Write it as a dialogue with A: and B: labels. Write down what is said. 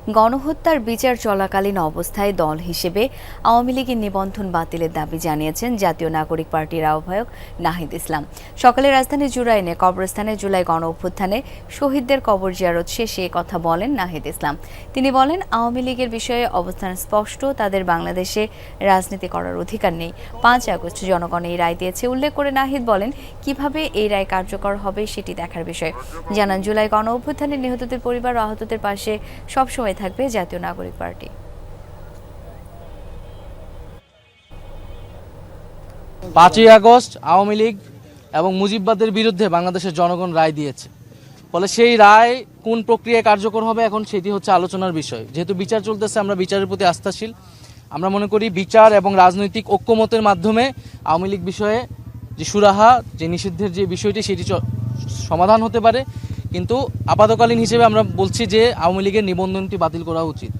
A: গণহত্যার বিচার চলাকালীন অবস্থায় দল হিসেবে আওয়ামী লীগের নিবন্ধন বাতিলের দাবি জানিয়েছেন জাতীয় নাগরিক পার্টির আহ্বায়ক নাহিদ ইসলাম। সকালে রাজধানীর জুরাইনে কবরস্থানে জুলাই গণ অভ্যুত্থানে শহীদদের কবর জিয়ারত শেষে কথা বলেন নাহিদ ইসলাম। তিনি বলেন, আওয়ামী লীগের বিষয়ে অবস্থান স্পষ্ট, তাদের বাংলাদেশে রাজনীতি করার অধিকার নেই। ৫ আগস্ট জনগণ এই রায় দিয়েছে। উল্লেখ করে নাহিদ বলেন, কিভাবে এই রায় কার্যকর হবে সেটি দেখার বিষয়। জানান, জুলাই গণ অভ্যুত্থানে নিহতদের পরিবার ও আহতদের পাশে সবসময় থাকবে জাতীয় নাগরিক পার্টি।
B: ৫ই আগস্ট আওয়ামী লীগ এবং মুজিববাদের বিরুদ্ধে বাংলাদেশের জনগণ রায় দিয়েছে। ফলে সেই রায় কোন প্রক্রিয়ায় কার্যকর হবে এখন সেটি হচ্ছে আলোচনার বিষয়। যেহেতু বিচার চলতেছে, আমরা বিচারের প্রতি আস্থাশীল। আমরা মনে করি বিচার এবং রাজনৈতিক ঐক্যমতের মাধ্যমে আওয়ামী লীগ বিষয়ে যে সুরাহা, যে নিষিদ্ধের যে বিষয়টি সেটি সমাধান হতে পারে। কিন্তু আপাতকালীন হিসেবে আমরা বলছি যে আওয়ামী লীগের নিবন্ধনটি বাতিল করা উচিত।